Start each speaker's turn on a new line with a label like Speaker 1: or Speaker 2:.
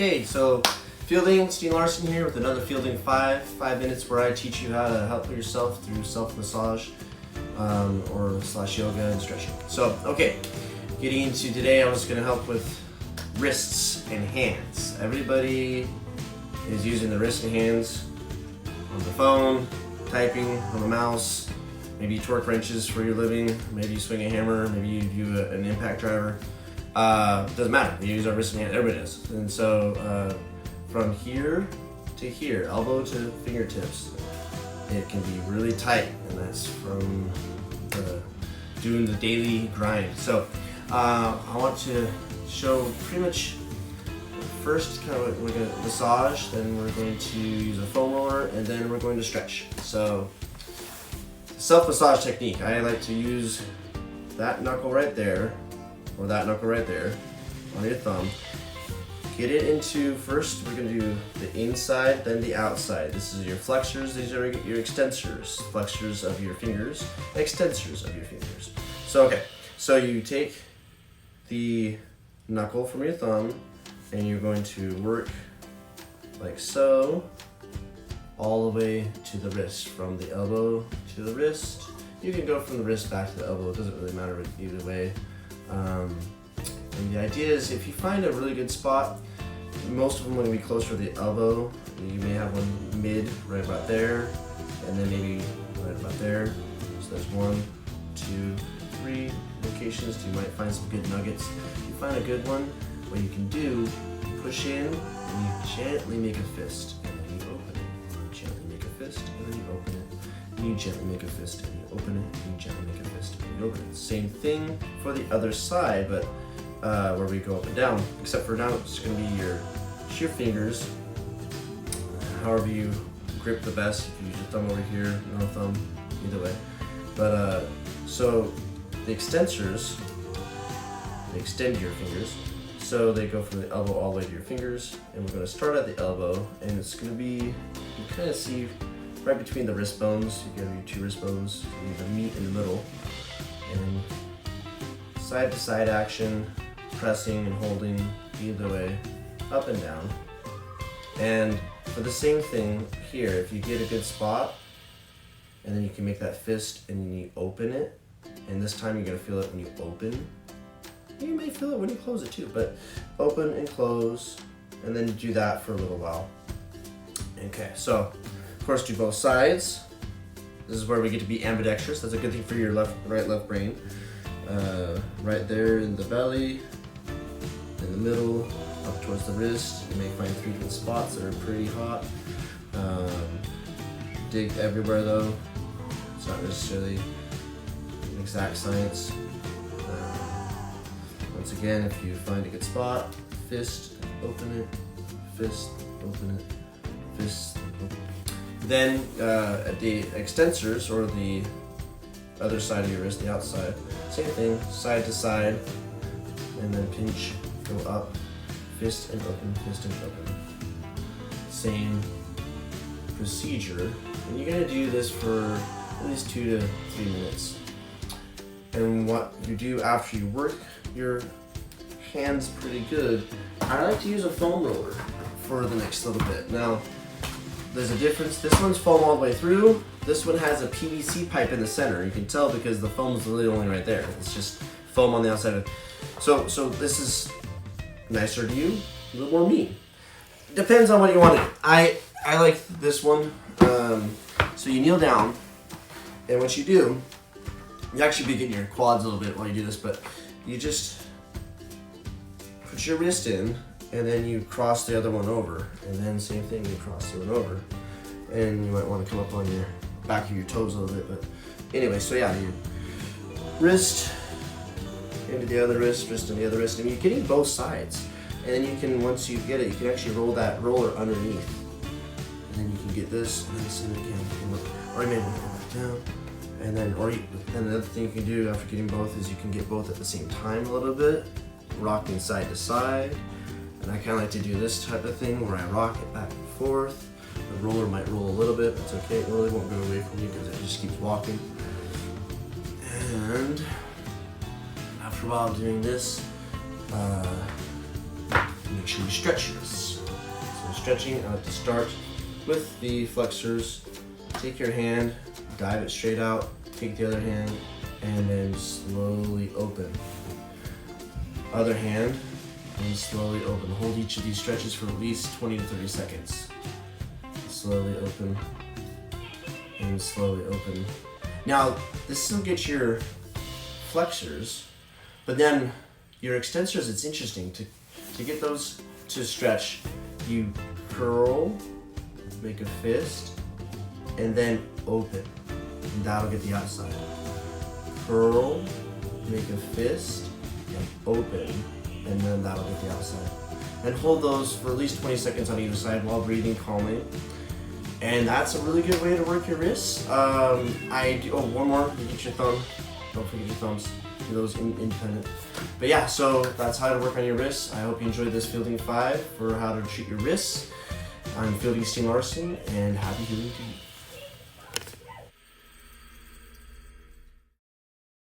Speaker 1: Okay, so fielding, Steen Larson here with another Fielding 5 minutes where I teach you how to help yourself through self-massage or slash yoga and stretching. So, okay, getting into today, I was going to help with wrists and hands. Everybody is using the wrists and hands on the phone, typing on the mouse, maybe you torque wrenches for your living, maybe you swing a hammer, maybe you do an impact driver. Doesn't matter, we use our wrists and hands, everybody does. And so from here to here, elbow to fingertips, it can be really tight, and that's from doing the daily grind. So I want to show pretty much first kind of we're going to massage, then we're going to use a foam roller, and then we're going to stretch. So self-massage technique, I like to use that knuckle right there, or that knuckle right there on your thumb. Get it into, first we're going to do the inside, then the outside. This is your flexors, these are your extensors. Flexors of your fingers, extensors of your fingers. So okay, so you take the knuckle from your thumb and you're going to work like so, all the way to the wrist, from the elbow to the wrist. You can go from the wrist back to the elbow, it doesn't really matter either way. And the idea is, if you find a really good spot, most of them are going to be closer to the elbow. You may have one mid, right about there, and then maybe right about there. So there's 1, 2, 3 locations. You might find some good nuggets. If you find a good one, what you can do, push in and you gently make a fist, and then you open it. You gently make a fist, and then you open it. And you gently make a fist, and you open it. And you gently make a fist, and you open it. Same thing for the other side, but where we go up and down, except for now it's going to be your fingers, however you grip the best. If you use your thumb over here, no thumb, either way. But so the extensors, they extend your fingers, so they go from the elbow all the way to your fingers, and we're going to start at the elbow, and it's going to be, you kind of see right between the wrist bones. You have your 2 wrist bones, you have the meat in the middle, and side to side action, pressing and holding either way, up and down. And for the same thing here, if you get a good spot, and then you can make that fist and then you open it, and this time you're going to feel it when you open. You may feel it when you close it too, but open and close, and then do that for a little while. Okay, so of course do both sides. This is where we get to be ambidextrous. That's a good thing for your right-left brain. Right there in the belly, in the middle, up towards the wrist. You may find 3 different spots that are pretty hot. Dig everywhere though. It's not necessarily an exact science. Once again, if you find a good spot, fist, open it, fist, open it, fist, open it. Then at the extensors, or the other side of your wrist, the outside, same thing, side to side, and then pinch, go up, fist and open, fist and open. Same procedure, and you're gonna do this for at least 2 to 3 minutes. And what you do after you work your hands pretty good, I like to use a foam roller for the next little bit. Now, there's a difference. This one's foam all the way through. This one has a PVC pipe in the center. You can tell because the foam is really only right there. It's just foam on the outside of it. So this is nicer to you, a little more me. Depends on what you want to do. I like this one. So you kneel down, and what you do, you actually be getting your quads a little bit while you do this, but you just put your wrist in, and then you cross the other one over, and then same thing, you cross the one over, and you might want to come up on your back of your toes a little bit, but anyway, so yeah, you wrist into the other wrist, wrist into the other wrist, and you're getting both sides, and then you can, once you get it, you can actually roll that roller underneath, and then you can get this, and then the same again, or you may want to go back down, and then, and the other thing you can do after getting both is you can get both at the same time a little bit, rocking side to side. And I kind of like to do this type of thing where I rock it back and forth. The roller might roll a little bit, that's okay. It really won't go away from you because it just keeps walking. And after a while doing this, make sure you stretch your wrists. So stretching, I like to start with the flexors. Take your hand, dive it straight out, take the other hand, and then slowly open. Other hand, and slowly open. Hold each of these stretches for at least 20 to 30 seconds. Slowly open, and slowly open. Now, this will get your flexors, but then your extensors, it's interesting. To get those to stretch, you curl, make a fist, and then open. And that'll get the outside. Curl, make a fist, and open, and then that'll get the outside. And hold those for at least 20 seconds on either side while breathing calmly. And that's a really good way to work your wrists. One more, you get your thumb. Don't forget your thumbs. Do those independent. But yeah, so that's how to work on your wrists. I hope you enjoyed this Fielding 5 for how to treat your wrists. I'm Fielding Steen Larson, and happy healing to you.